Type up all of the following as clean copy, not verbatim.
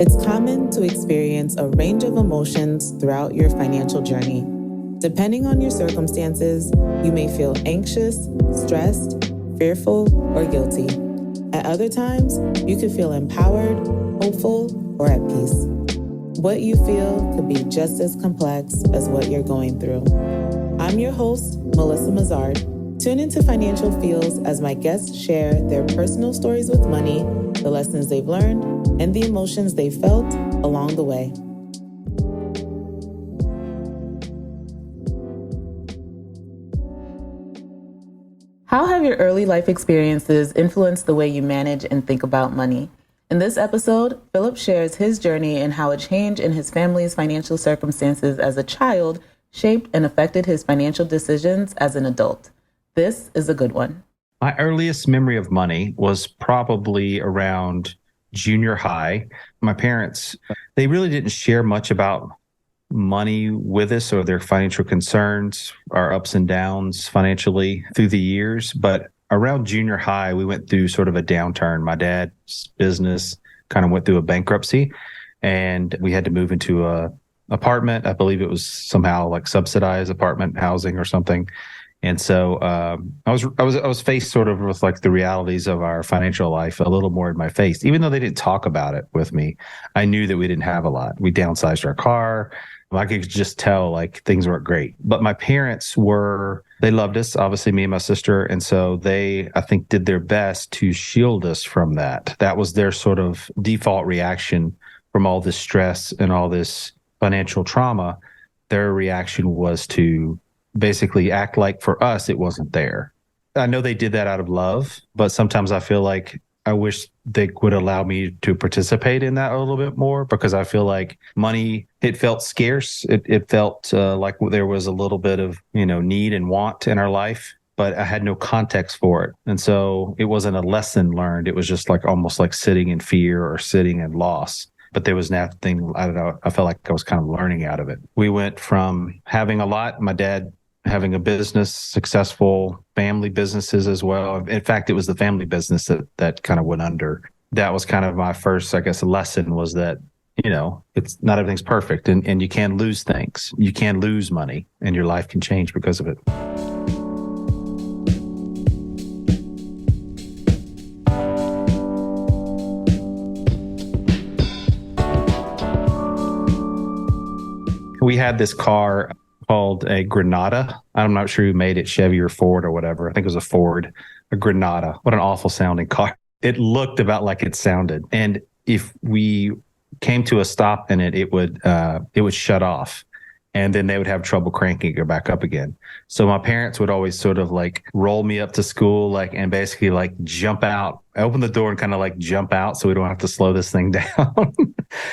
It's common to experience a range of emotions throughout your financial journey. Depending on your circumstances, you may feel anxious, stressed, fearful, or guilty. At other times, you could feel empowered, hopeful, or at peace. What you feel could be just as complex as what you're going through. I'm your host, Melissa Mazard. Tune into Financial Feels as my guests share their personal stories with money, the lessons they've learned, and the emotions they felt along the way. How have your early life experiences influenced the way you manage and think about money? In this episode, Philip shares his journey and how a change in his family's financial circumstances as a child shaped and affected his financial decisions as an adult. This is a good one. My earliest memory of money was probably around junior high. My parents, they really didn't share much about money with us or their financial concerns, our ups and downs financially through the years. But around junior high, we went through sort of a downturn. My dad's business kind of went through a bankruptcy, and we had to move into a apartment. I believe it was somehow like subsidized apartment housing or something. And so I was faced sort of with like the realities of our financial life a little more in my face. Even though they didn't talk about it with me, I knew that we didn't have a lot. We downsized our car. I could just tell like things weren't great. But my parents they loved us, obviously me and my sister. And so they, I think, did their best to shield us from that. That was their sort of default reaction from all this stress and all this financial trauma. Their reaction was to basically act like for us, it wasn't there. I know they did that out of love, but sometimes I feel like I wish they would allow me to participate in that a little bit more, because I feel like money, it felt scarce. It felt like there was a little bit of, need and want in our life, but I had no context for it. And so it wasn't a lesson learned. It was just like almost like sitting in fear or sitting in loss. But there was nothing, I don't know, I felt like I was kind of learning out of it. We went from having a lot, my dad having a business, successful family businesses as well. In fact, it was the family business that kind of went under. That was kind of my first, I guess, lesson was that, it's not everything's perfect and you can lose things. You can lose money and your life can change because of it. We had this car called a Granada. I'm not sure who made it, Chevy or Ford or whatever. I think it was a Ford, a Granada. What an awful sounding car. It looked about like it sounded. And if we came to a stop in it, it would shut off. And then they would have trouble cranking it back up again. So my parents would always sort of like roll me up to school, and basically like jump out, open the door and kind of like jump out so we don't have to slow this thing down.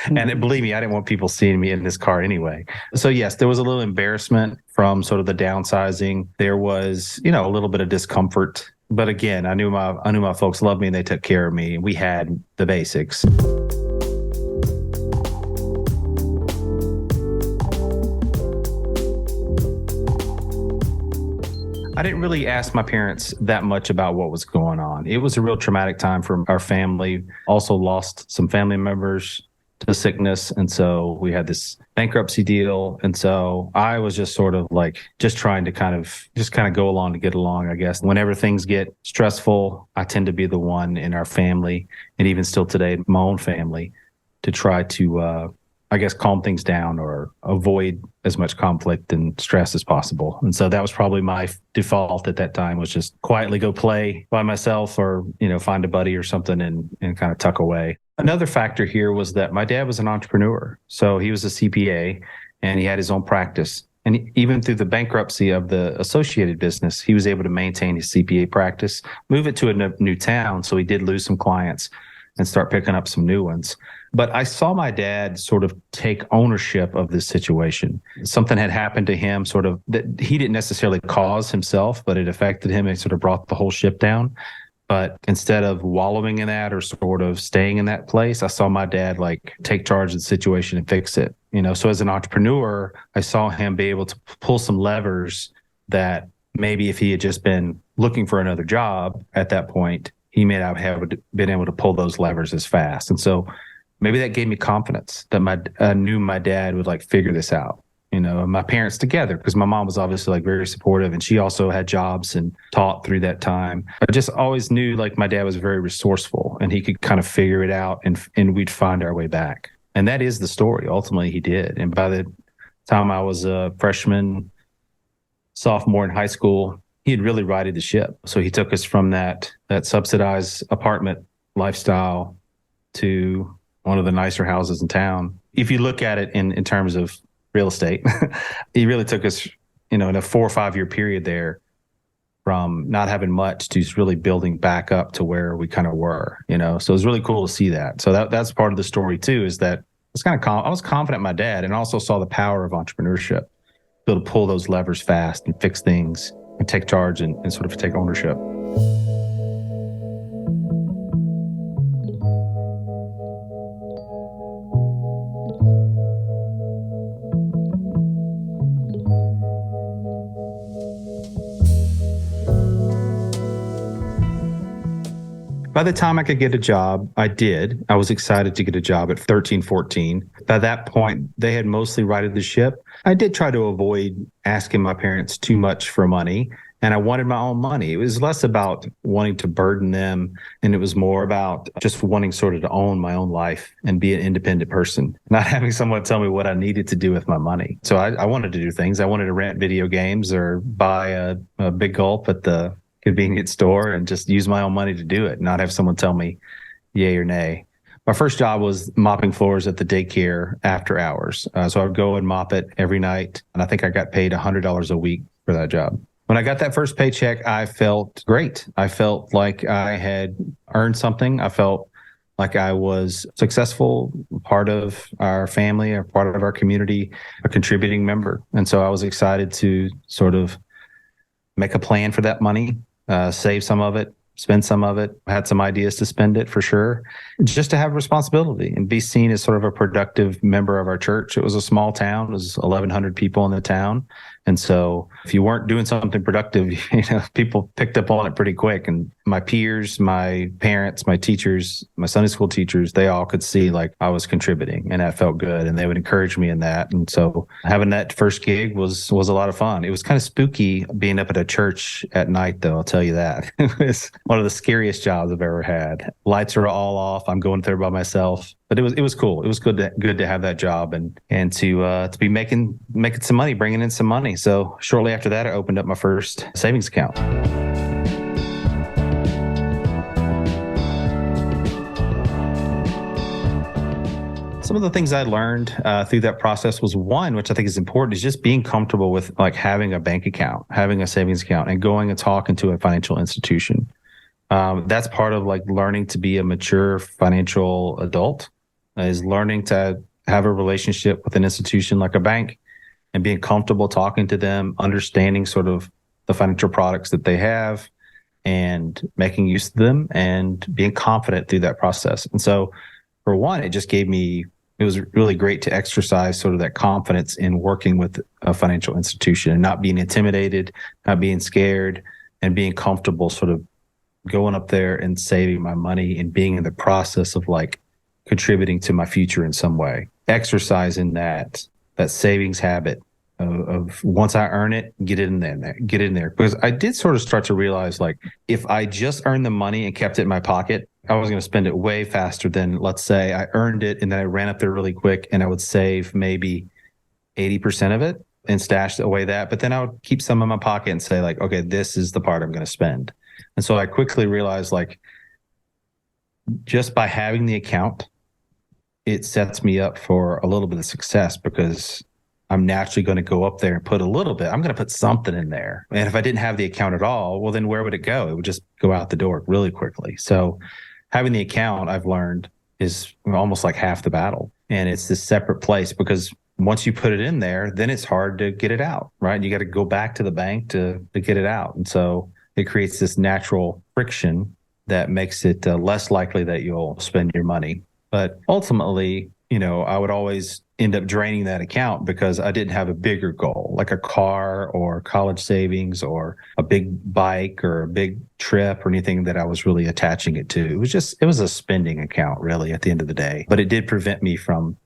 And believe me, I didn't want people seeing me in this car anyway. So yes, there was a little embarrassment from sort of the downsizing. There was, a little bit of discomfort. But again, I knew my folks loved me and they took care of me. We had the basics. I didn't really ask my parents that much about what was going on. It was a real traumatic time for our family. Also lost some family members to sickness. And so we had this bankruptcy deal. And so I was just sort of like, just trying to kind of go along to get along, I guess. Whenever things get stressful, I tend to be the one in our family, and even still today, my own family, to try to, calm things down or avoid as much conflict and stress as possible. And so that was probably my default at that time, was just quietly go play by myself or, find a buddy or something and kind of tuck away. Another factor here was that my dad was an entrepreneur. So he was a CPA and he had his own practice. And even through the bankruptcy of the associated business, he was able to maintain his CPA practice, move it to a new town. So he did lose some clients and start picking up some new ones. But I saw my dad sort of take ownership of this situation. Something had happened to him sort of that he didn't necessarily cause himself, but it affected him and sort of brought the whole ship down. But instead of wallowing in that or sort of staying in that place, I saw my dad like take charge of the situation and fix it. So as an entrepreneur, I saw him be able to pull some levers that maybe if he had just been looking for another job at that point, he he may not have been able to pull those levers as fast. And so maybe that gave me confidence that I knew my dad would like figure this out, and my parents together, because my mom was obviously like very supportive, and she also had jobs and taught through that time. I just always knew like my dad was very resourceful and he could kind of figure it out, and we'd find our way back. And that is the story. Ultimately, he did. And by the time I was a freshman, sophomore in high school, he had really righted the ship. So he took us from that subsidized apartment lifestyle to one of the nicer houses in town. If you look at it in terms of real estate, he really took us, in a 4 or 5 year period there, from not having much to really building back up to where we kind of were, So it was really cool to see that. So that's part of the story too, is that I was confident in my dad, and also saw the power of entrepreneurship, be able to pull those levers fast and fix things and take charge and sort of take ownership. By the time I could get a job, I did. I was excited to get a job at 13, 14. By that point, they had mostly righted the ship. I did try to avoid asking my parents too much for money, and I wanted my own money. It was less about wanting to burden them, and it was more about just wanting sort of to own my own life and be an independent person, not having someone tell me what I needed to do with my money. So I wanted to do things. I wanted to rent video games or buy a big gulp at the convenience store and just use my own money to do it, not have someone tell me yay or nay. My first job was mopping floors at the daycare after hours. So I would go and mop it every night. And I think I got paid $100 a week for that job. When I got that first paycheck, I felt great. I felt like I had earned something. I felt like I was successful, part of our family, or part of our community, a contributing member. And so I was excited to sort of make a plan for that money, save some of it, spend some of it. I had some ideas to spend it for sure, just to have responsibility and be seen as sort of a productive member of our church. It was a small town. It was 1,100 people in the town. And so if you weren't doing something productive, people picked up on it pretty quick. And my peers, my parents, my teachers, my Sunday school teachers, they all could see like I was contributing, and that felt good. And they would encourage me in that. And so having that first gig was a lot of fun. It was kind of spooky being up at a church at night, though. I'll tell you that. It was one of the scariest jobs I've ever had. Lights are all off. I'm going there by myself. But it was cool. It was good to have that job and to be making some money, bringing in some money. So shortly after that, I opened up my first savings account. Some of the things I learned through that process was, one, which I think is important, is just being comfortable with like having a bank account, having a savings account, and going and talking to a financial institution. That's part of like learning to be a mature financial adult, is learning to have a relationship with an institution like a bank and being comfortable talking to them, understanding sort of the financial products that they have and making use of them and being confident through that process. And so for one, it was really great to exercise sort of that confidence in working with a financial institution and not being intimidated, not being scared, and being comfortable sort of going up there and saving my money and being in the process of like contributing to my future in some way, exercising that savings habit of once I earn it, get in there. Because I did sort of start to realize, like, if I just earned the money and kept it in my pocket, I was going to spend it way faster than, let's say, I earned it and then I ran up there really quick and I would save maybe 80% of it and stash away that. But then I would keep some in my pocket and say, like, okay, this is the part I'm going to spend. And so I quickly realized, like, just by having the account, it sets me up for a little bit of success, because I'm naturally going to go up there and put a little bit. I'm going to put something in there. And if I didn't have the account at all, well, then where would it go? It would just go out the door really quickly. So having the account, I've learned, is almost like half the battle. And it's this separate place, because once you put it in there, then it's hard to get it out, right? You got to go back to the bank to get it out. And so it creates this natural friction that makes it less likely that you'll spend your money. But ultimately, I would always end up draining that account because I didn't have a bigger goal, like a car or college savings or a big bike or a big trip or anything that I was really attaching it to. It was a spending account really at the end of the day, but it did prevent me from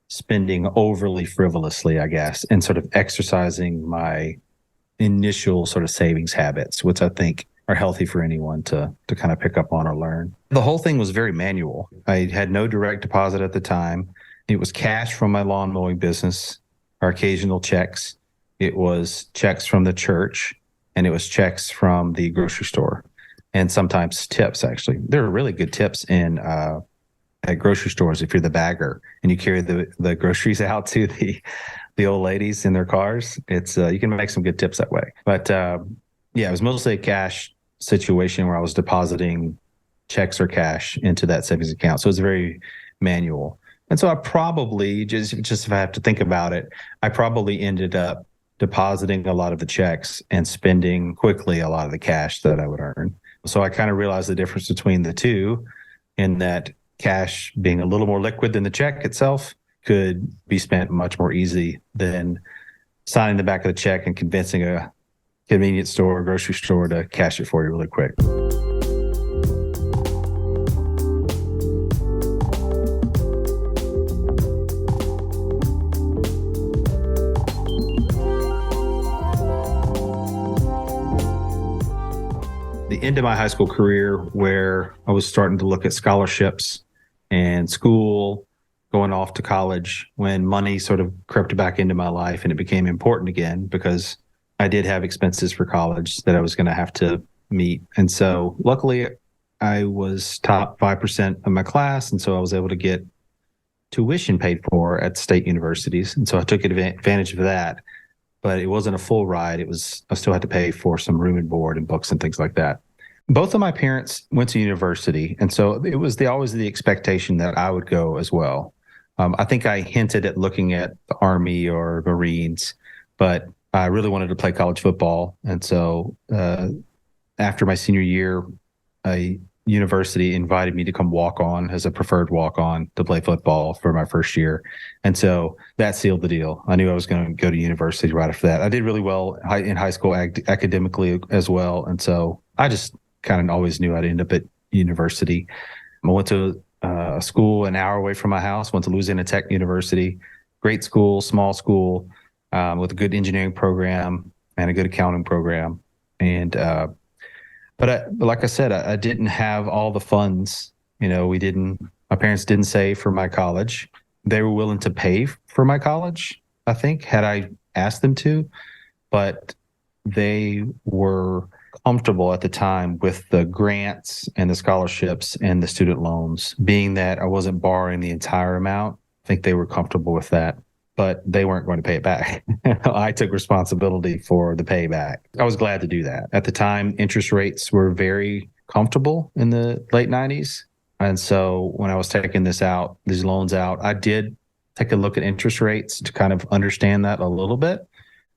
spending overly frivolously, I guess, and sort of exercising my initial sort of savings habits, which I think are healthy for anyone to kind of pick up on or learn. The whole thing was very manual. I had no direct deposit at the time. It was cash from my lawn mowing business, or occasional checks. It was checks from the church, and it was checks from the grocery store, and sometimes tips, actually. There are really good tips at grocery stores if you're the bagger and you carry the groceries out to the old ladies in their cars. It's you can make some good tips that way. But yeah, it was mostly a cash situation where I was depositing checks or cash into that savings account. So it was very manual. And so I probably, just if I have to think about it, I probably ended up depositing a lot of the checks and spending quickly a lot of the cash that I would earn. So I kind of realized the difference between the two, in that cash, being a little more liquid than the check itself, could be spent much more easy than signing the back of the check and convincing a convenience store or grocery store to cash it for you really quick. The end of my high school career, where I was starting to look at scholarships and school, going off to college, when money sort of crept back into my life and it became important again, because I did have expenses for college that I was going to have to meet. And so luckily I was top 5% of my class. And so I was able to get tuition paid for at state universities. And so I took advantage of that, but it wasn't a full ride. I still had to pay for some room and board and books and things like that. Both of my parents went to university. And so it was always the expectation that I would go as well. I think I hinted at looking at the Army or Marines, but I really wanted to play college football. And so after my senior year, a university invited me to come walk on as a preferred walk on to play football for my first year. And so that sealed the deal. I knew I was going to go to university right after that. I did really well in high school academically as well. And so I just kind of always knew I'd end up at university. I went to a school an hour away from my house, went to Louisiana Tech University. Great school, small school, with a good engineering program and a good accounting program. And but like I said, I didn't have all the funds. My parents didn't save for my college. They were willing to pay for my college, I think, had I asked them to, but they were comfortable at the time with the grants and the scholarships and the student loans, being that I wasn't borrowing the entire amount. I think they were comfortable with that, but they weren't going to pay it back. I took responsibility for the payback. I was glad to do that. At the time, interest rates were very comfortable in the late 90s. And so when I was taking these loans out, I did take a look at interest rates to kind of understand that a little bit.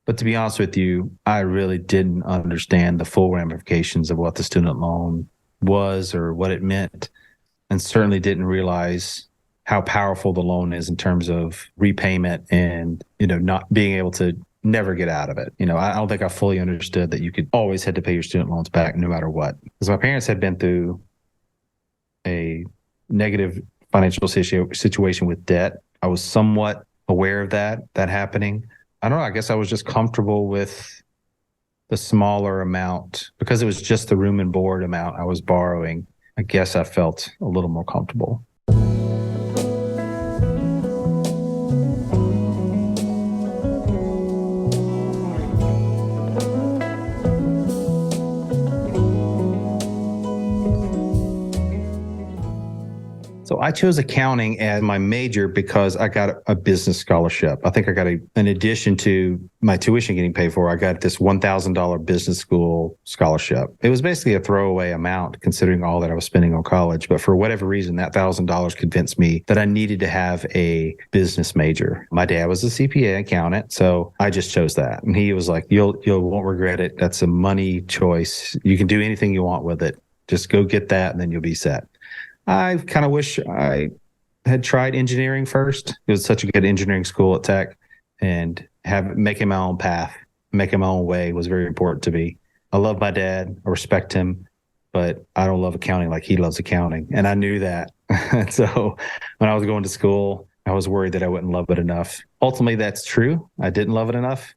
But to be honest with you, I really didn't understand the full ramifications of what the student loan was or what it meant, and certainly didn't realize how powerful the loan is in terms of repayment and, not being able to never get out of it. I don't think I fully understood that you could always had to pay your student loans back no matter what. Because my parents had been through a negative financial situation with debt. I was somewhat aware of that happening. I don't know. I guess I was just comfortable with the smaller amount because it was just the room and board amount I was borrowing. I guess I felt a little more comfortable. So I chose accounting as my major because I got a business scholarship. I think I got in addition to my tuition getting paid for, I got this $1,000 business school scholarship. It was basically a throwaway amount considering all that I was spending on college. But for whatever reason, that $1,000 convinced me that I needed to have a business major. My dad was a CPA accountant, so I just chose that. And he was like, you won't regret it. That's a money choice. You can do anything you want with it. Just go get that and then you'll be set. I kind of wish I had tried engineering first. It was such a good engineering school at Tech, and making my own path, making my own way was very important to me. I love my dad. I respect him, but I don't love accounting like he loves accounting. And I knew that. So when I was going to school, I was worried that I wouldn't love it enough. Ultimately, that's true. I didn't love it enough,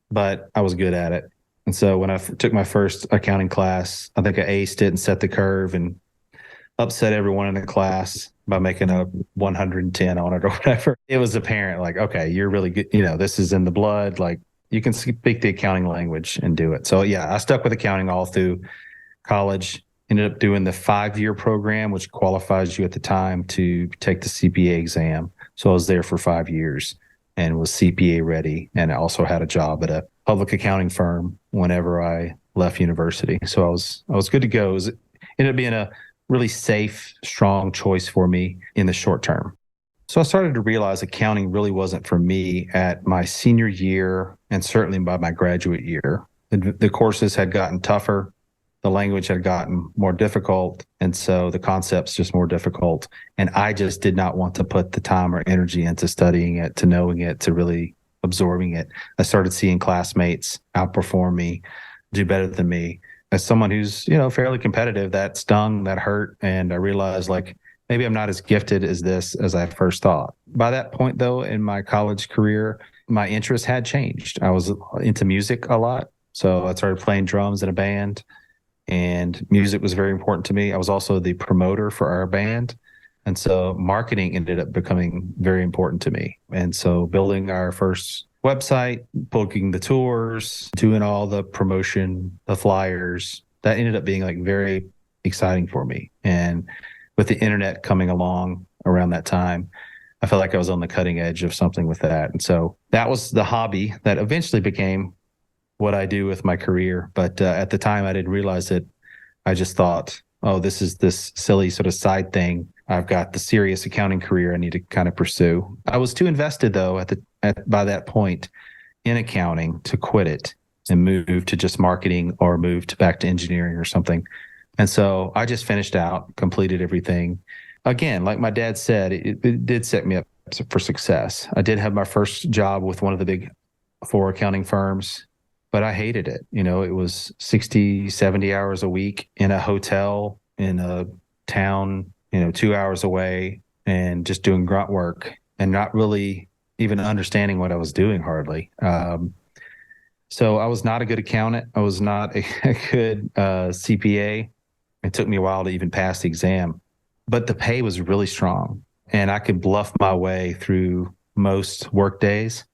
but I was good at it. And so when I took my first accounting class, I think I aced it and set the curve and upset everyone in the class by making a 110 on it or whatever. It was apparent, like, okay, you're really good. This is in the blood. Like, you can speak the accounting language and do it. So yeah, I stuck with accounting all through college. Ended up doing the 5-year program, which qualifies you at the time to take the CPA exam. So I was there for 5 years and was CPA ready. And I also had a job at a public accounting firm whenever I left university. So I was good to go. It ended up being a really safe, strong choice for me in the short term. So I started to realize accounting really wasn't for me at my senior year and certainly by my graduate year. The courses had gotten tougher. The language had gotten more difficult. And so the concepts just more difficult. And I just did not want to put the time or energy into studying it, to knowing it, to really absorbing it. I started seeing classmates outperform me, do better than me. As someone who's, fairly competitive, that stung, that hurt. And I realized, like, maybe I'm not as gifted as this as I first thought. By that point, though, in my college career, my interest had changed. I was into music a lot. So I started playing drums in a band, and music was very important to me. I was also the promoter for our band. And so marketing ended up becoming very important to me. And so building our first website, booking the tours, doing all the promotion, the flyers, that ended up being like very exciting for me. And with the internet coming along around that time, I felt like I was on the cutting edge of something with that. And so that was the hobby that eventually became what I do with my career. But at the time, I didn't realize it. I just thought, oh, this is this silly sort of side thing. I've got the serious accounting career I need to kind of pursue. I was too invested, though, by that point in accounting to quit it and move to just marketing or back to engineering or something. And so I just finished out, completed everything. Again, like my dad said, it did set me up for success. I did have my first job with one of the big 4 accounting firms, but I hated it. It was 60, 70 hours a week in a hotel in a town, 2 hours away, and just doing grunt work and not really even understanding what I was doing hardly. So I was not a good accountant. I was not a good CPA. It took me a while to even pass the exam, but the pay was really strong, and I could bluff my way through most work days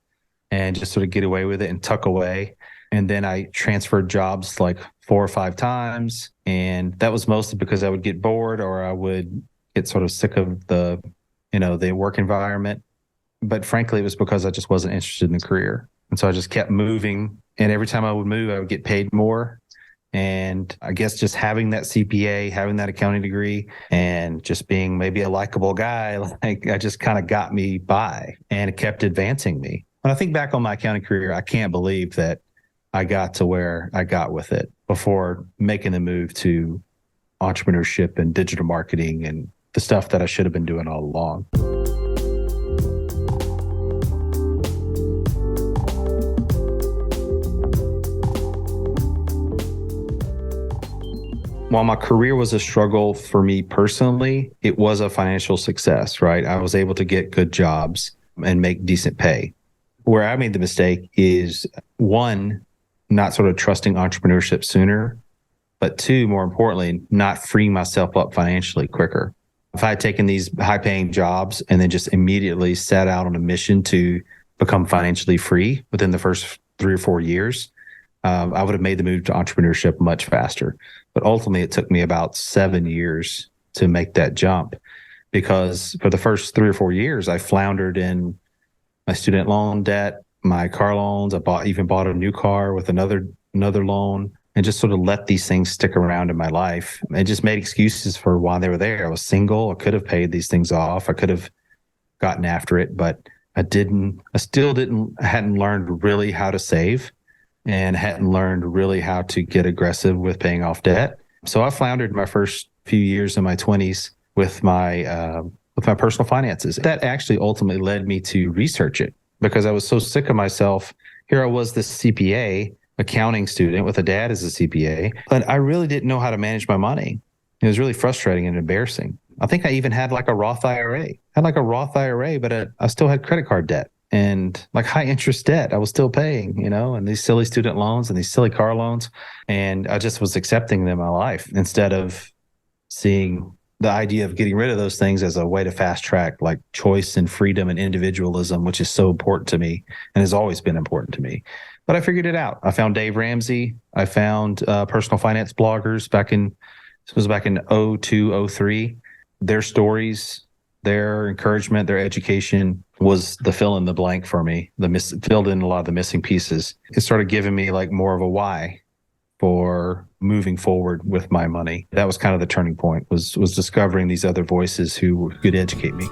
and just sort of get away with it and tuck away. And then I transferred jobs like 4 or 5 times. And that was mostly because I would get bored or I would get sort of sick of the work environment. But frankly, it was because I just wasn't interested in the career. And so I just kept moving. And every time I would move, I would get paid more. And I guess just having that CPA, having that accounting degree, and just being maybe a likable guy, like, I just kind of got me by, and it kept advancing me. When I think back on my accounting career, I can't believe that I got to where I got with it before making the move to entrepreneurship and digital marketing and the stuff that I should have been doing all along. While my career was a struggle for me personally, it was a financial success, right? I was able to get good jobs and make decent pay. Where I made the mistake is, 1, not sort of trusting entrepreneurship sooner, but 2, more importantly, not freeing myself up financially quicker. If I had taken these high-paying jobs and then just immediately set out on a mission to become financially free within the first 3 or 4 years, I would have made the move to entrepreneurship much faster. But ultimately, it took me about 7 years to make that jump, because for the first 3 or 4 years, I floundered in my student loan debt, my car loans. I bought a new car with another loan, and just sort of let these things stick around in my life. I just made excuses for why they were there. I was single. I could have paid these things off. I could have gotten after it, but I didn't. I hadn't learned really how to save, and hadn't learned really how to get aggressive with paying off debt. So I floundered my first few years in my 20s with my with my personal finances. That actually ultimately led me to research it because I was so sick of myself. Here I was, this CPA, accounting student with a dad as a CPA, but I really didn't know how to manage my money. It was really frustrating and embarrassing. I think I even had like a Roth IRA. I had like a Roth IRA, but I still had credit card debt and like high interest debt I was still paying, and these silly student loans and these silly car loans. And I just was accepting them in my life instead of seeing the idea of getting rid of those things as a way to fast track like choice and freedom and individualism, which is so important to me and has always been important to me. But I figured it out. I found Dave Ramsey. I found personal finance bloggers back in 02, 03. Their stories, their encouragement, their education was the fill in the blank for me. Filled in a lot of the missing pieces. It started giving me like more of a why for moving forward with my money. That was kind of the turning point, was discovering these other voices who could educate me.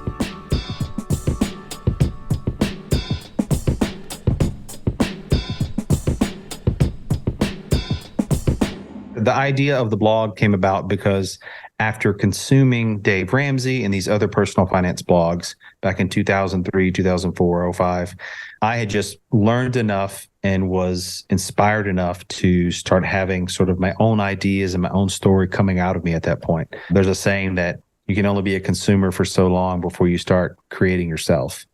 The idea of the blog came about because after consuming Dave Ramsey and these other personal finance blogs back in 2003, 2004, 05, I had just learned enough and was inspired enough to start having sort of my own ideas and my own story coming out of me at that point. There's a saying that you can only be a consumer for so long before you start creating yourself.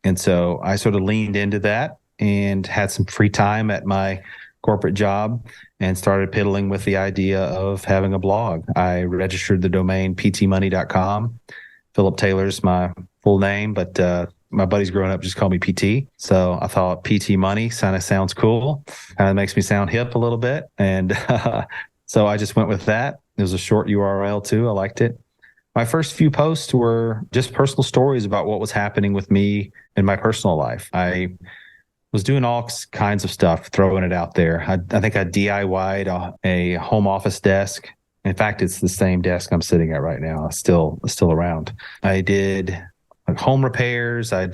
And so I sort of leaned into that and had some free time at my corporate job and started piddling with the idea of having a blog. I registered the domain ptmoney.com. Philip Taylor's my full name, but my buddies growing up just called me PT. So I thought PT Money kind of sounds cool. Kind of makes me sound hip a little bit. And so I just went with that. It was a short URL too. I liked it. My first few posts were just personal stories about what was happening with me in my personal life. I was doing all kinds of stuff, throwing it out there. I think I DIY'd a home office desk. In fact, it's the same desk I'm sitting at right now. It's still around. I did like home repairs. I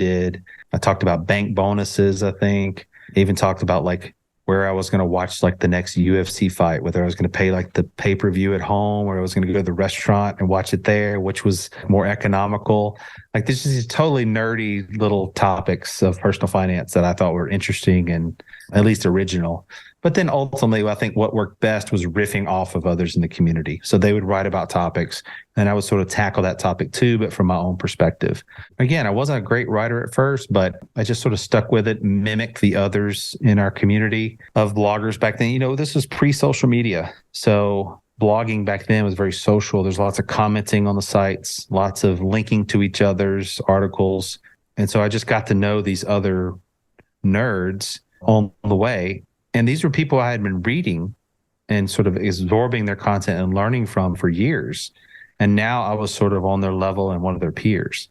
talked about bank bonuses, I think. I even talked about like where I was going to watch like the next UFC fight, whether I was going to pay like the pay-per-view at home or I was going to go to the restaurant and watch it there, which was more economical. Like this is totally nerdy little topics of personal finance that I thought were interesting and at least original. But then ultimately, I think what worked best was riffing off of others in the community. So they would write about topics and I would sort of tackle that topic too, but from my own perspective. Again, I wasn't a great writer at first, but I just sort of stuck with it, mimicked the others in our community of bloggers back then. This was pre-social media. So blogging back then was very social. There's lots of commenting on the sites, lots of linking to each other's articles. And so I just got to know these other nerds on the way. And these were people I had been reading and sort of absorbing their content and learning from for years. And now I was sort of on their level and one of their peers.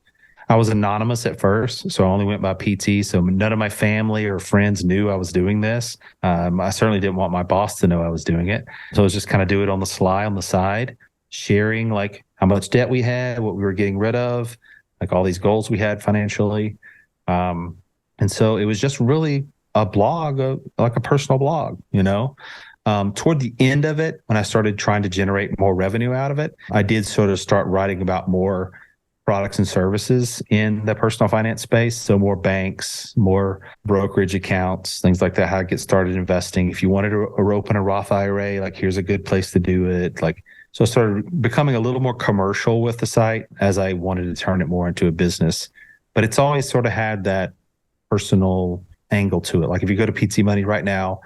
I was anonymous at first, so I only went by PT. So none of my family or friends knew I was doing this. I certainly didn't want my boss to know I was doing it. So I was just kind of do it on the sly, on the side, sharing like how much debt we had, what we were getting rid of, like all these goals we had financially. And so it was just really a blog, like a personal blog, Toward the end of it, when I started trying to generate more revenue out of it, I did sort of start writing about more products and services in the personal finance space. So more banks, more brokerage accounts, things like that, how to get started investing. If you wanted to open a Roth IRA, like here's a good place to do it. So I started becoming a little more commercial with the site as I wanted to turn it more into a business. But it's always sort of had that personal angle to it. Like if you go to PT Money right now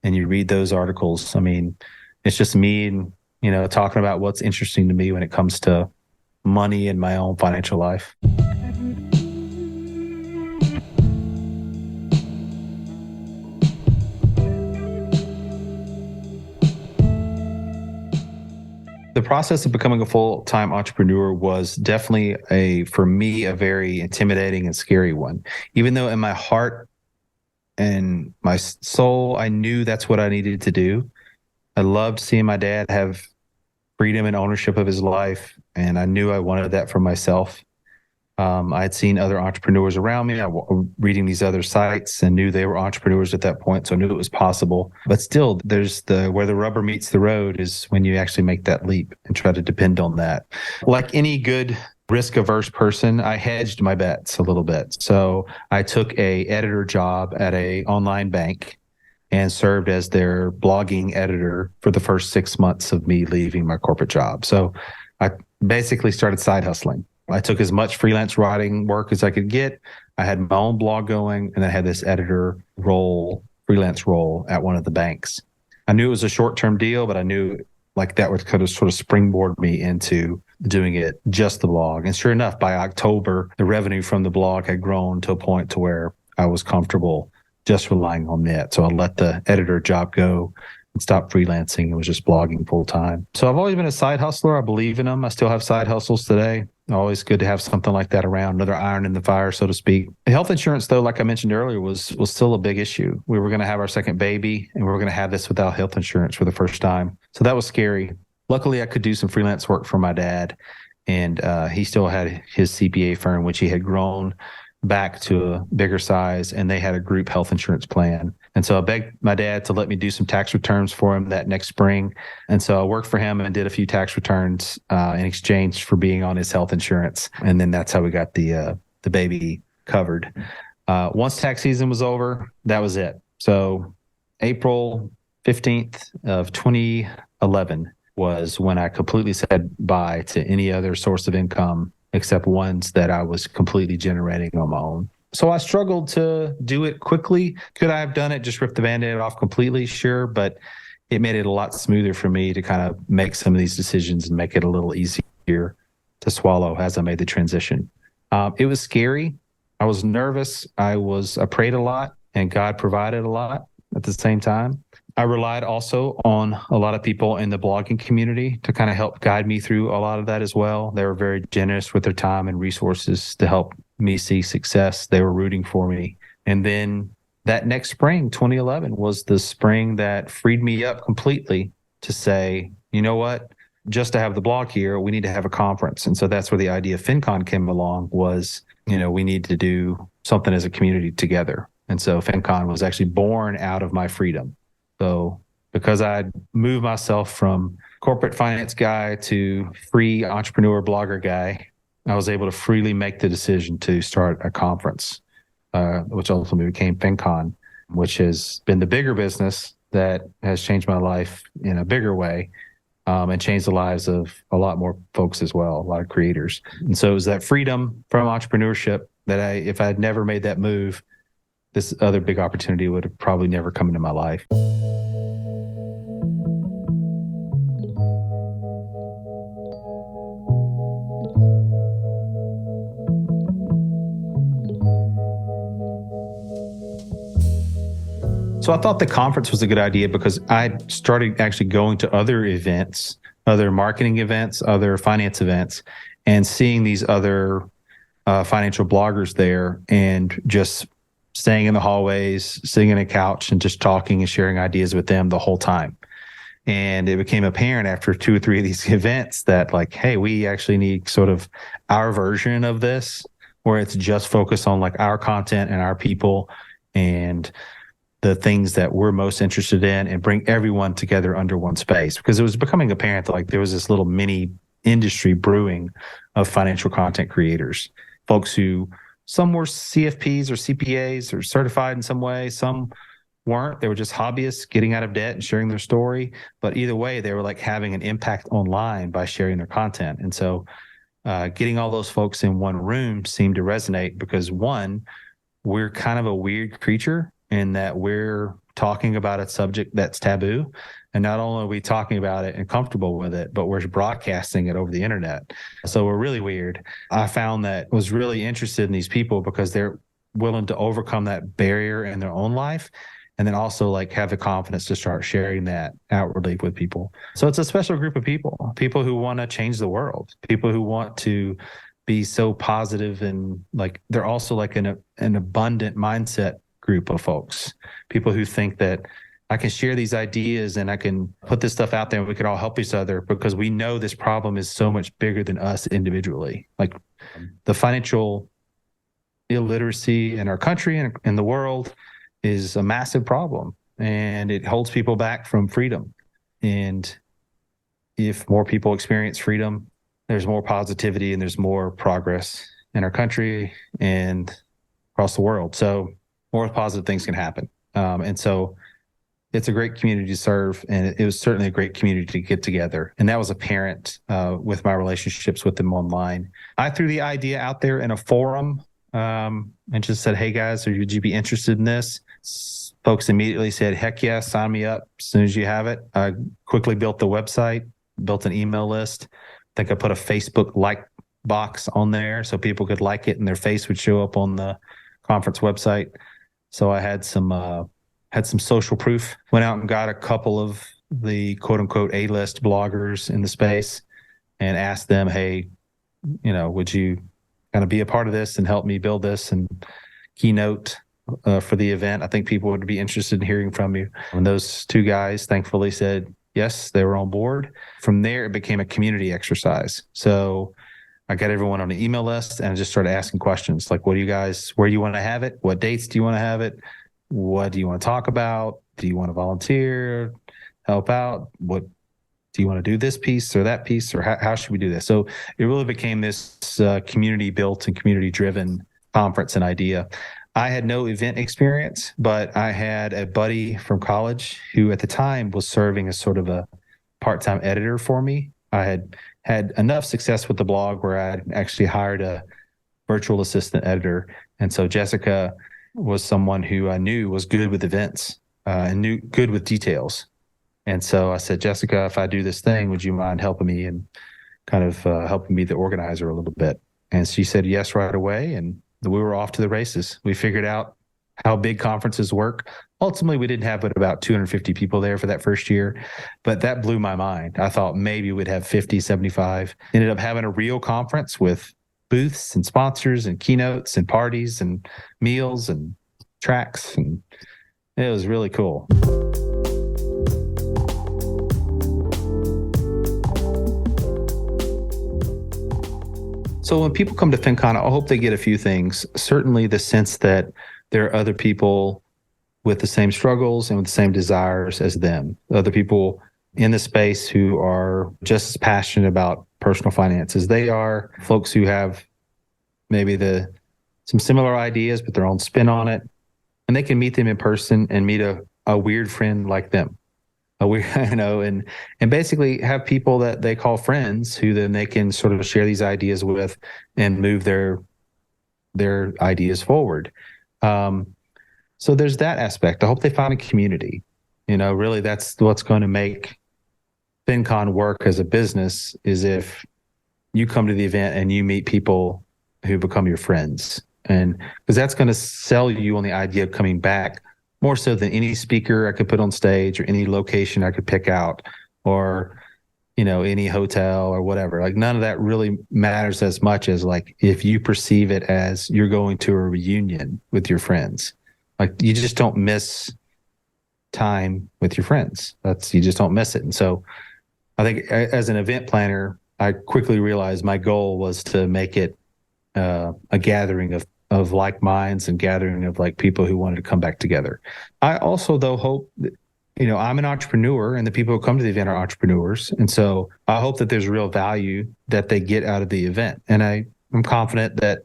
and you read those articles, I mean, it's just me and, talking about what's interesting to me when it comes to money in my own financial life. The process of becoming a full-time entrepreneur was definitely for me, a very intimidating and scary one. Even though in my heart and my soul, I knew that's what I needed to do. I loved seeing my dad have freedom and ownership of his life, and I knew I wanted that for myself. I had seen other entrepreneurs around me. I was reading these other sites and knew they were entrepreneurs at that point, so I knew it was possible. But still, there's where the rubber meets the road is when you actually make that leap and try to depend on that. Like any good risk averse person, I hedged my bets a little bit. So I took a editor job at a online bank and served as their blogging editor for the first 6 months of me leaving my corporate job. So I basically started side hustling. I took as much freelance writing work as I could get. I had my own blog going, and I had this editor role, freelance role at one of the banks. I knew it was a short-term deal, but I knew like that would kind of sort of springboard me into doing it just the blog. And sure enough, by October, the revenue from the blog had grown to a point to where I was comfortable just relying on it. So I let the editor job go and stopped freelancing and was just blogging full time. So I've always been a side hustler. I believe in them. I still have side hustles today. Always good to have something like that around, another iron in the fire, so to speak. Health insurance, though, like I mentioned earlier, was still a big issue. We were going to have our second baby, and we were going to have this without health insurance for the first time. So that was scary. Luckily, I could do some freelance work for my dad, and he still had his CPA firm, which he had grown back to a bigger size, and they had a group health insurance plan. And so I begged my dad to let me do some tax returns for him that next spring. And so I worked for him and did a few tax returns in exchange for being on his health insurance. And then that's how we got the baby covered. Once tax season was over, that was it. So April 15th of 2011 was when I completely said bye to any other source of income except ones that I was completely generating on my own. So I struggled to do it quickly. Could I have done it, just rip the Band-Aid off completely? Sure. But it made it a lot smoother for me to kind of make some of these decisions and make it a little easier to swallow as I made the transition. It was scary. I was nervous. I prayed a lot, and God provided a lot at the same time. I relied also on a lot of people in the blogging community to kind of help guide me through a lot of that as well. They were very generous with their time and resources to help me see success. They were rooting for me. And then that next spring, 2011, was the spring that freed me up completely to say, you know what, just to have the blog here, we need to have a conference. And so that's where the idea of FinCon came along was, we need to do something as a community together. And so FinCon was actually born out of my freedom. So because I'd moved myself from corporate finance guy to free entrepreneur blogger guy, I was able to freely make the decision to start a conference, which ultimately became FinCon, which has been the bigger business that has changed my life in a bigger way, and changed the lives of a lot more folks as well, a lot of creators. And so it was that freedom from entrepreneurship that if I had never made that move, this other big opportunity would have probably never come into my life. So I thought the conference was a good idea because I started actually going to other events, other marketing events, other finance events, and seeing these other financial bloggers there and just staying in the hallways, sitting on a couch and just talking and sharing ideas with them the whole time. And it became apparent after 2 or 3 of these events that like, hey, we actually need sort of our version of this where it's just focused on like our content and our people and the things that we're most interested in and bring everyone together under one space. Because it was becoming apparent that like there was this little mini industry brewing of financial content creators, folks who some were CFPs or CPAs or certified in some way. Some weren't. They were just hobbyists getting out of debt and sharing their story. But either way, they were like having an impact online by sharing their content. And so getting all those folks in one room seemed to resonate because one, we're kind of a weird creature in that we're talking about a subject that's taboo. And not only are we talking about it and comfortable with it, but we're broadcasting it over the internet. So we're really weird. I found that I was really interested in these people because they're willing to overcome that barrier in their own life and then also like have the confidence to start sharing that outwardly with people. So it's a special group of people who want to change the world, people who want to be so positive and like they're also like an abundant mindset group of folks, people who think that I can share these ideas and I can put this stuff out there and we can all help each other because we know this problem is so much bigger than us individually. Like the financial illiteracy in our country and in the world is a massive problem and it holds people back from freedom. And if more people experience freedom, there's more positivity and there's more progress in our country and across the world. So more positive things can happen. And so it's a great community to serve, and it was certainly a great community to get together. And that was apparent with my relationships with them online. I threw the idea out there in a forum and just said, hey guys, would you be interested in this? Folks immediately said, heck yeah, sign me up as soon as you have it. I quickly built the website, built an email list. I think I put a Facebook like box on there so people could like it and their face would show up on the conference website. So I had some social proof, went out and got a couple of the quote unquote A-list bloggers in the space and asked them, hey, would you kind of be a part of this and help me build this and keynote for the event? I think people would be interested in hearing from you. And those two guys thankfully said, yes, they were on board. From there, it became a community exercise. So I got everyone on the email list and I just started asking questions like, where do you want to have it? What dates do you want to have it? What do you want to talk about? Do you want to volunteer, help out? What do you want to do, this piece or that piece, or how should we do this? So it really became this community built and community driven conference and idea. I had no event experience, but I had a buddy from college who at the time was serving as sort of a part-time editor for me. I had enough success with the blog where I actually hired a virtual assistant editor. And so Jessica was someone who I knew was good with events and knew good with details. And so I said, Jessica, if I do this thing, would you mind helping me and kind of helping me the organizer a little bit? And she said yes right away. And we were off to the races. We figured out how big conferences work. Ultimately, we didn't have but about 250 people there for that first year, but that blew my mind. I thought maybe we'd have 50, 75. Ended up having a real conference with booths and sponsors and keynotes and parties and meals and tracks. And it was really cool. So when people come to FinCon, I hope they get a few things. Certainly the sense that there are other people with the same struggles and with the same desires as them, other people in the space who are just as passionate about personal finance as they are, folks who have maybe some similar ideas, but their own spin on it. And they can meet them in person and meet a weird friend like them. And basically have people that they call friends who then they can sort of share these ideas with and move their ideas forward. So there's that aspect. I hope they find a community. Really that's what's going to make FinCon work as a business is if you come to the event and you meet people who become your friends. And because that's going to sell you on the idea of coming back more so than any speaker I could put on stage or any location I could pick out or, any hotel or whatever. Like none of that really matters as much as like if you perceive it as you're going to a reunion with your friends. Like you just don't miss time with your friends. You just don't miss it. And so I think as an event planner, I quickly realized my goal was to make it a gathering of like minds and gathering of like people who wanted to come back together. I also though hope that, I'm an entrepreneur and the people who come to the event are entrepreneurs. And so I hope that there's real value that they get out of the event. And I'm confident that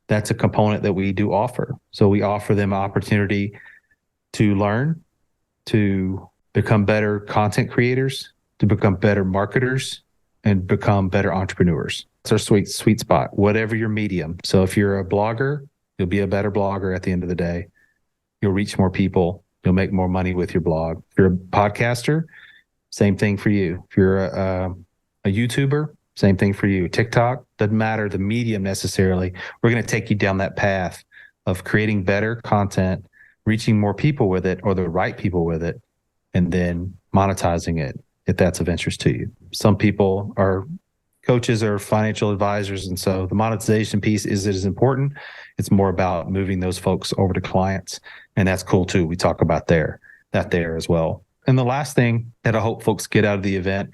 that's a component that we do offer. So we offer them an opportunity to learn, to become better content creators, to become better marketers, and become better entrepreneurs. It's our sweet spot, whatever your medium. So if you're a blogger, you'll be a better blogger at the end of the day. You'll reach more people. You'll make more money with your blog. If you're a podcaster, same thing for you. If you're a YouTuber, same thing for you. TikTok, doesn't matter the medium necessarily. We're going to take you down that path of creating better content, reaching more people with it or the right people with it, and then monetizing it if that's of interest to you. Some people are coaches or financial advisors, and so the monetization piece is as important. It's more about moving those folks over to clients, and that's cool too. We talk about that there as well. And the last thing that I hope folks get out of the event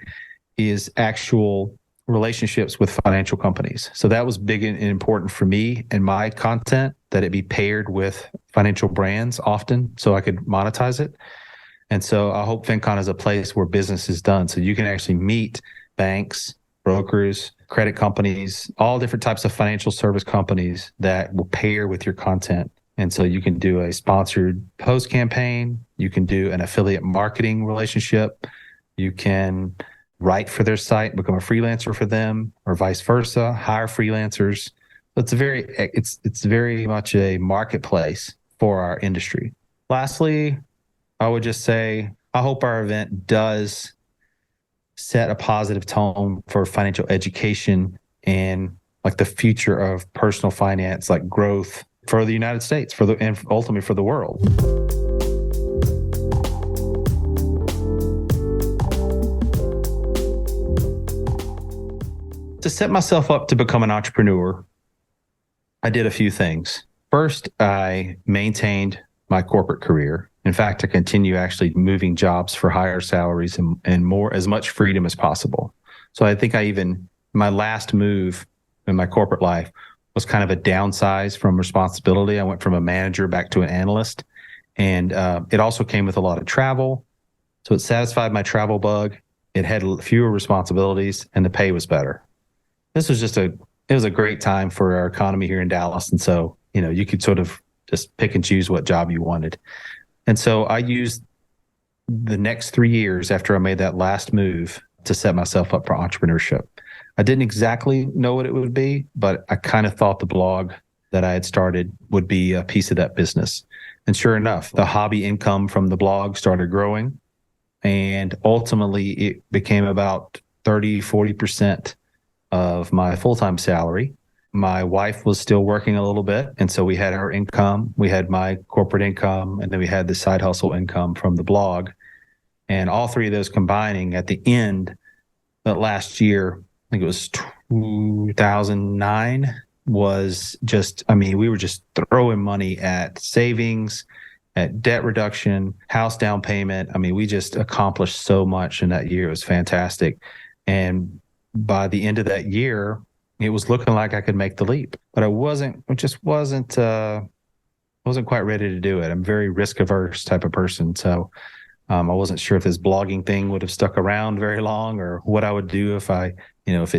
is actual relationships with financial companies. So that was big and important for me and my content, that it be paired with financial brands often so I could monetize it. And so I hope FinCon is a place where business is done. So you can actually meet banks, brokers, credit companies, all different types of financial service companies that will pair with your content. And so you can do a sponsored post campaign. You can do an affiliate marketing relationship. You can write for their site, become a freelancer for them, or vice versa, hire freelancers. So it's very much a marketplace for our industry. Lastly, I would just say, I hope our event does set a positive tone for financial education and like the future of personal finance, like growth for the United States, and ultimately for the world. To set myself up to become an entrepreneur, I did a few things. First, I maintained my corporate career. In fact, I continue actually moving jobs for higher salaries and more, as much freedom as possible. So I think my last move in my corporate life was kind of a downsize from responsibility. I went from a manager back to an analyst, and it also came with a lot of travel. So it satisfied my travel bug. It had fewer responsibilities, and the pay was better. This was it was a great time for our economy here in Dallas. And so, you could sort of just pick and choose what job you wanted. And so I used the next 3 years after I made that last move to set myself up for entrepreneurship. I didn't exactly know what it would be, but I kind of thought the blog that I had started would be a piece of that business. And sure enough, the hobby income from the blog started growing. And ultimately, it became about 40% of my full-time salary. My wife was still working a little bit. And so we had her income, we had my corporate income, and then we had the side hustle income from the blog. And all three of those combining at the end of last year, I think it was 2009, was we were just throwing money at savings, at debt reduction, house down payment. We just accomplished so much in that year. It was fantastic. And by the end of that year, it was looking like I could make the leap, but I wasn't quite ready to do it. I'm a very risk averse type of person. So I wasn't sure if this blogging thing would have stuck around very long or what I would do if it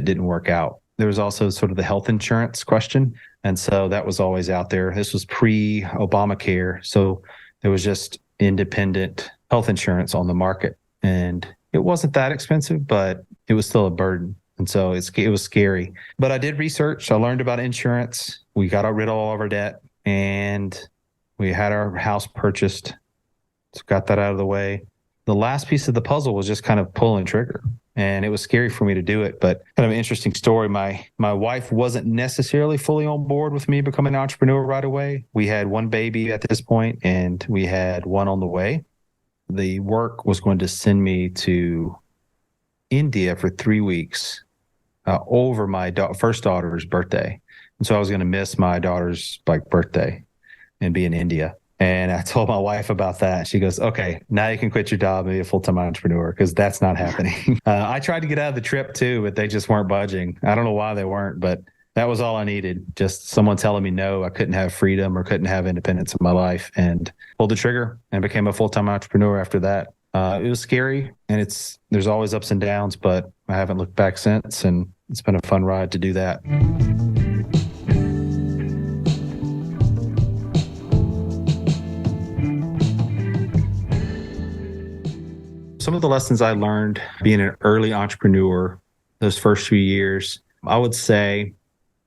didn't work out. There was also sort of the health insurance question. And so that was always out there. This was pre-Obamacare. So there was just independent health insurance on the market. And it wasn't that expensive, but it was still a burden. And so it was scary. But I did research. I learned about insurance. We got rid of all of our debt, and we had our house purchased. So got that out of the way. The last piece of the puzzle was just kind of pulling trigger. And it was scary for me to do it, but kind of an interesting story. My wife wasn't necessarily fully on board with me becoming an entrepreneur right away. We had one baby at this point, and we had one on the way. The work was going to send me to India for 3 weeks over my first daughter's birthday. And so I was going to miss my daughter's birthday and be in India. And I told my wife about that. She goes, okay, now you can quit your job and be a full-time entrepreneur, because that's not happening. I tried to get out of the trip too, but they just weren't budging. I don't know why they weren't, but that was all I needed. Just someone telling me no, I couldn't have freedom or couldn't have independence in my life, and pulled the trigger and became a full-time entrepreneur after that. It was scary, and there's always ups and downs, but I haven't looked back since, and it's been a fun ride to do that. Some of the lessons I learned being an early entrepreneur those first few years, I would say,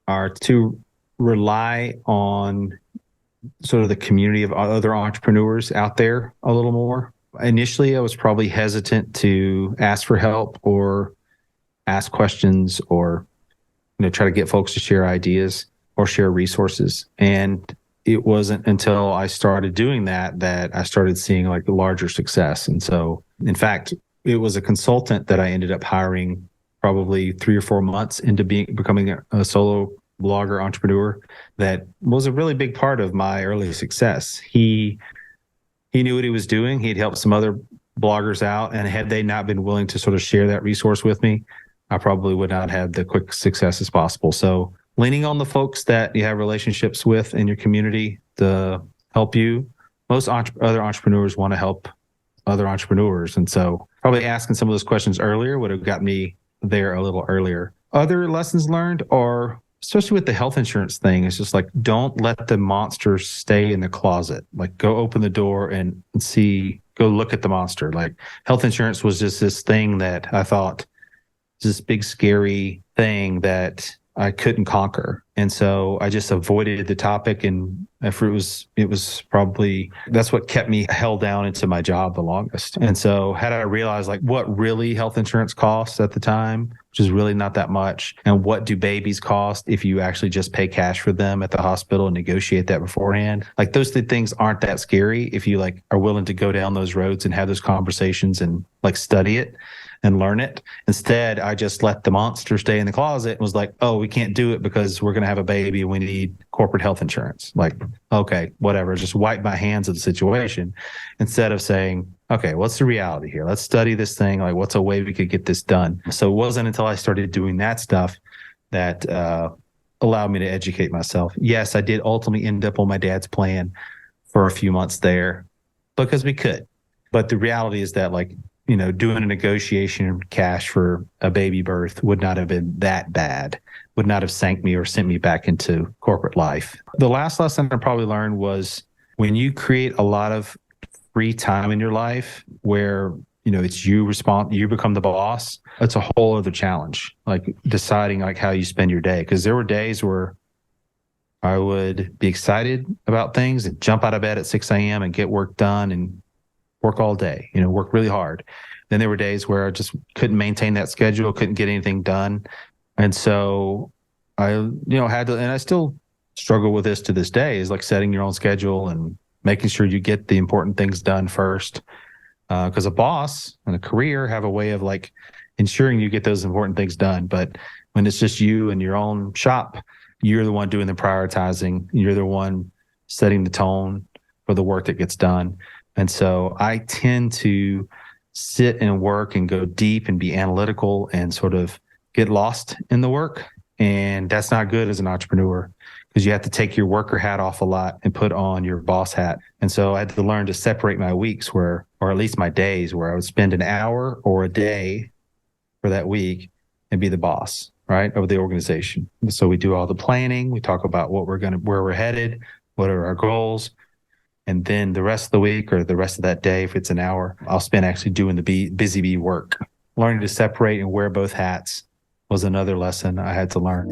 are to rely on sort of the community of other entrepreneurs out there a little more. Initially, I was probably hesitant to ask for help or ask questions or try to get folks to share ideas or share resources. And it wasn't until I started doing that I started seeing larger success. And so, in fact, it was a consultant that I ended up hiring probably 3 or 4 months into becoming a solo blogger entrepreneur that was a really big part of my early success. He knew what he was doing. He'd helped some other bloggers out, and had they not been willing to sort of share that resource with me, I probably would not have the quick success as possible. So leaning on the folks that you have relationships with in your community to help you. Most other entrepreneurs want to help other entrepreneurs. And so probably asking some of those questions earlier would have got me there a little earlier. Other lessons learned are, especially with the health insurance thing, it's just like, don't let the monster stay in the closet. Like, go open the door and see, go look at the monster. Like, health insurance was just this thing that I thought was this big, scary thing that I couldn't conquer. And so I just avoided the topic. And it was probably, that's what kept me held down into my job the longest. And so had I realized like what really health insurance costs at the time, which is really not that much, and what do babies cost if you actually just pay cash for them at the hospital and negotiate that beforehand, like those things aren't that scary if you like are willing to go down those roads and have those conversations and like study it and learn it. Instead, I just let the monster stay in the closet and was like, oh, we can't do it because we're going to have a baby and we need corporate health insurance. Like, okay, whatever, just wipe my hands of the situation instead of saying, okay, what's the reality here? Let's study this thing. Like, what's a way we could get this done? So it wasn't until I started doing that stuff that allowed me to educate myself. Yes, I did ultimately end up on my dad's plan for a few months there because we could. But the reality is that, like, you know, doing a negotiation in cash for a baby birth would not have been that bad, would not have sank me or sent me back into corporate life. The last lesson I probably learned was when you create a lot of free time in your life where, you know, it's you become the boss, it's a whole other challenge, like deciding like how you spend your day. Because there were days where I would be excited about things and jump out of bed at 6 a.m. and get work done and work all day, you know, work really hard. Then there were days where I just couldn't maintain that schedule, couldn't get anything done. And so I, you know, had to, and I still struggle with this to this day, is like setting your own schedule and making sure you get the important things done first. Because a boss and a career have a way of like ensuring you get those important things done. But when it's just you and your own shop, you're the one doing the prioritizing. You're the one setting the tone for the work that gets done. And so I tend to sit and work and go deep and be analytical and sort of get lost in the work. And that's not good as an entrepreneur because you have to take your worker hat off a lot and put on your boss hat. And so I had to learn to separate my weeks or at least my days, where I would spend an hour or a day for that week and be the boss, right, of the organization. So we do all the planning. We talk about where we're headed, what are our goals. And then the rest of the week or the rest of that day, if it's an hour, I'll spend actually doing the busy bee work. Learning to separate and wear both hats was another lesson I had to learn.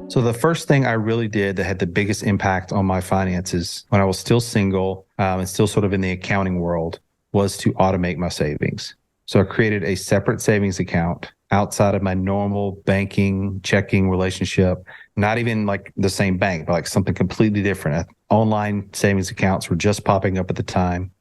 So the first thing I really did that had the biggest impact on my finances when I was still single and still sort of in the accounting world was to automate my savings. So I created a separate savings account outside of my normal banking, checking relationship, not even like the same bank, but like something completely different. Online savings accounts were just popping up at the time.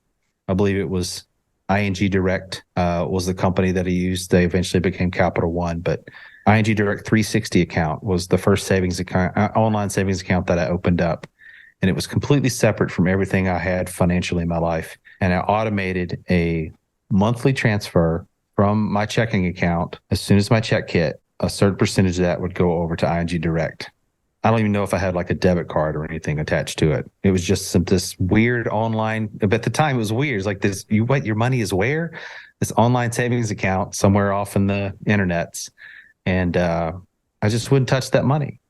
I believe it was ING Direct was the company that I used. They eventually became Capital One, but ING Direct 360 account was the first savings account, online savings account that I opened up. And it was completely separate from everything I had financially in my life. And I automated a monthly transfer from my checking account. As soon as my check hit, a certain percentage of that would go over to ING Direct. I don't even know if I had like a debit card or anything attached to it. It was just this weird online, but at the time it was weird. It's like this, your money is where? This online savings account somewhere off in the internets. And I just wouldn't touch that money.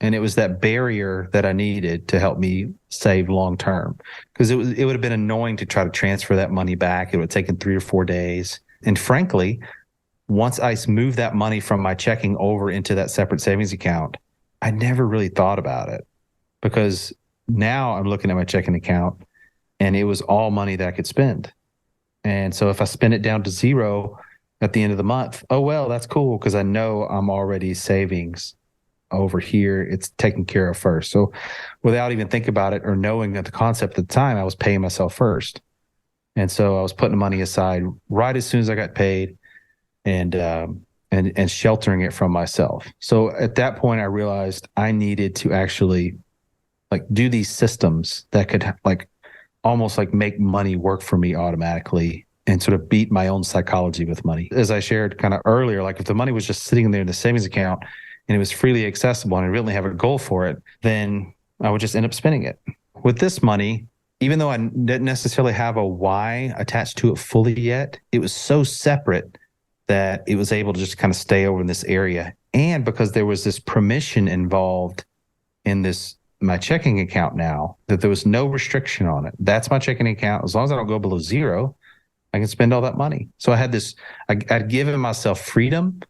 And it was that barrier that I needed to help me save long term, because it would have been annoying to try to transfer that money back. It would have taken 3 or 4 days. And frankly, once I moved that money from my checking over into that separate savings account, I never really thought about it, because now I'm looking at my checking account and it was all money that I could spend. And so if I spend it down to zero at the end of the month, oh, well, that's cool, because I know I'm already savings over here. It's taken care of first. So without even thinking about it or knowing that the concept at the time, I was paying myself first. And so I was putting money aside right as soon as I got paid and sheltering it from myself. So at that point, I realized I needed to actually like do these systems that could like almost like make money work for me automatically and sort of beat my own psychology with money. As I shared kind of earlier, like if the money was just sitting there in the savings account and it was freely accessible and I really have a goal for it, then I would just end up spending it. With this money, even though I didn't necessarily have a why attached to it fully yet, it was so separate that it was able to just kind of stay over in this area. And because there was this permission involved in my checking account now, that there was no restriction on it. That's my checking account. As long as I don't go below zero, I can spend all that money. So I had I'd given myself freedom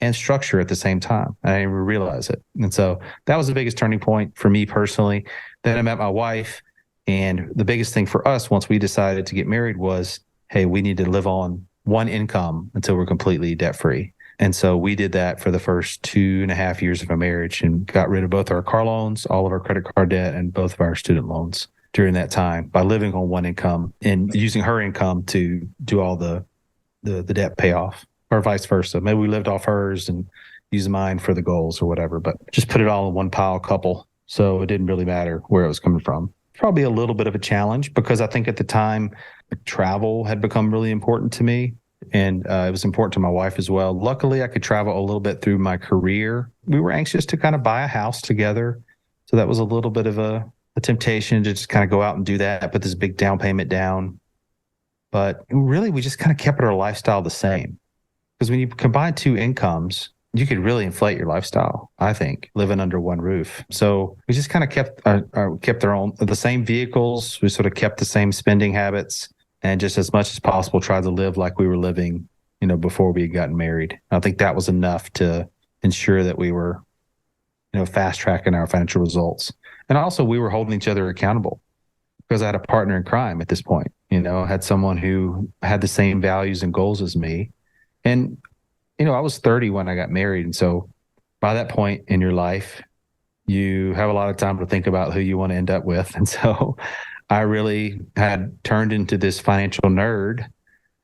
and structure at the same time. I didn't even realize it. And so that was the biggest turning point for me personally. Then I met my wife. And the biggest thing for us once we decided to get married was, hey, we need to live on one income until we're completely debt free. And so we did that for the first 2.5 years of our marriage and got rid of both our car loans, all of our credit card debt, and both of our student loans during that time by living on one income and using her income to do all the debt payoff, or vice versa. Maybe we lived off hers and used mine for the goals or whatever, but just put it all in one pile couple. So it didn't really matter where it was coming from. Probably a little bit of a challenge because I think at the time travel had become really important to me, and it was important to my wife as well. Luckily, I could travel a little bit through my career. We were anxious to kind of buy a house together. So that was a little bit of a temptation to just kind of go out and do that, put this big down payment down. But really, we just kind of kept our lifestyle the same. Because when you combine two incomes, you could really inflate your lifestyle, I think, living under one roof. So we just kind of kept the same vehicles. We sort of kept the same spending habits and just as much as possible tried to live like we were living, before we had gotten married. I think that was enough to ensure that we were, fast tracking our financial results. And also we were holding each other accountable because I had a partner in crime at this point. I had someone who had the same values and goals as me. And I was 30 when I got married. And so by that point in your life, you have a lot of time to think about who you want to end up with. And so I really had turned into this financial nerd,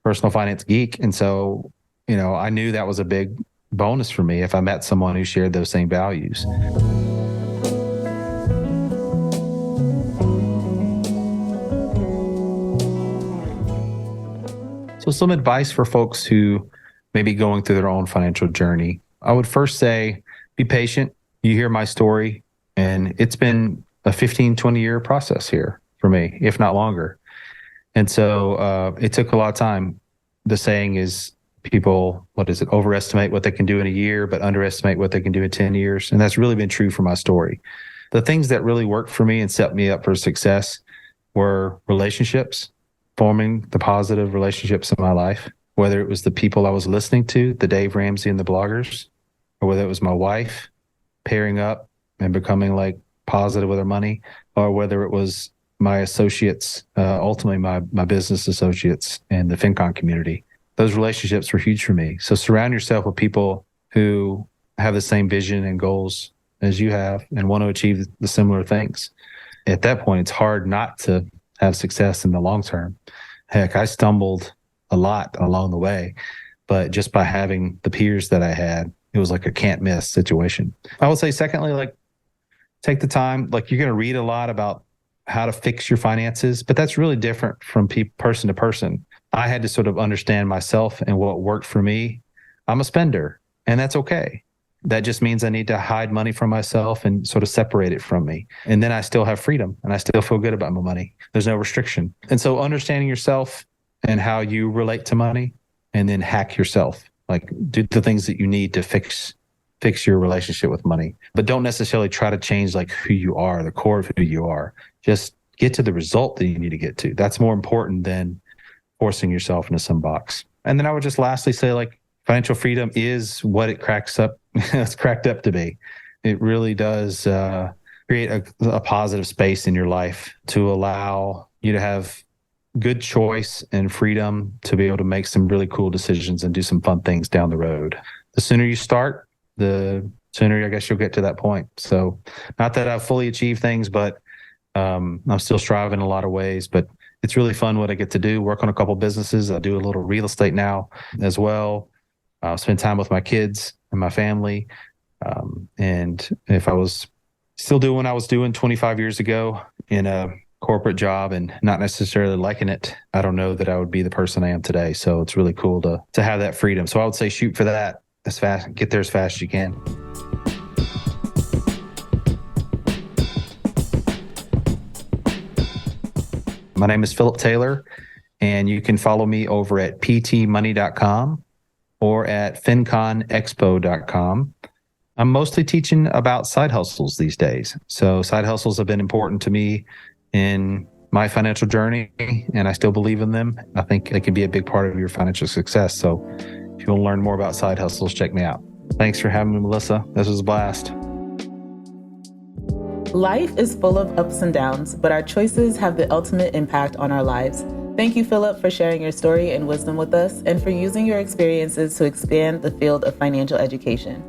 personal finance geek. And so, I knew that was a big bonus for me if I met someone who shared those same values. So some advice for folks who may be going through their own financial journey. I would first say, be patient. You hear my story, and it's been a 15, 20-year process here for me, if not longer. And so it took a lot of time. The saying is people, overestimate what they can do in a year, but underestimate what they can do in 10 years. And that's really been true for my story. The things that really worked for me and set me up for success were relationships, forming the positive relationships in my life, whether it was the people I was listening to, the Dave Ramsey and the bloggers, or whether it was my wife pairing up and becoming positive with her money, or whether it was my associates, ultimately my business associates and the FinCon community. Those relationships were huge for me. So surround yourself with people who have the same vision and goals as you have and want to achieve the similar things. At that point, it's hard not to have success in the long term. Heck, I stumbled a lot along the way, but just by having the peers that I had, it was like a can't miss situation. I would say secondly, take the time, you're going to read a lot about how to fix your finances, but that's really different from person to person. I had to sort of understand myself and what worked for me. I'm a spender, and that's okay. That just means I need to hide money from myself and sort of separate it from me. And then I still have freedom and I still feel good about my money. There's no restriction. And so understanding yourself and how you relate to money, and then hack yourself, do the things that you need to fix your relationship with money, but don't necessarily try to change who you are, the core of who you are. Just get to the result that you need to get to. That's more important than forcing yourself into some box. And then I would just lastly say financial freedom is what it's cracked up to be. It really does create a positive space in your life to allow you to have good choice and freedom to be able to make some really cool decisions and do some fun things down the road. The sooner you start, the sooner I guess you'll get to that point. So not that I've fully achieved things, but I'm still striving in a lot of ways, but it's really fun what I get to do, work on a couple businesses. I do a little real estate now as well. Spend time with my kids and my family. And if I was still doing what I was doing 25 years ago in a corporate job and not necessarily liking it, I don't know that I would be the person I am today. So it's really cool to have that freedom. So I would say shoot for that get there as fast as you can. My name is Philip Taylor, and you can follow me over at ptmoney.com or at finconexpo.com. I'm mostly teaching about side hustles these days. So side hustles have been important to me in my financial journey, and I still believe in them. I think they can be a big part of your financial success. So if you want to learn more about side hustles, check me out. Thanks for having me, Melissa. This was a blast. Life is full of ups and downs, but our choices have the ultimate impact on our lives. Thank you, Philip, for sharing your story and wisdom with us, and for using your experiences to expand the field of financial education.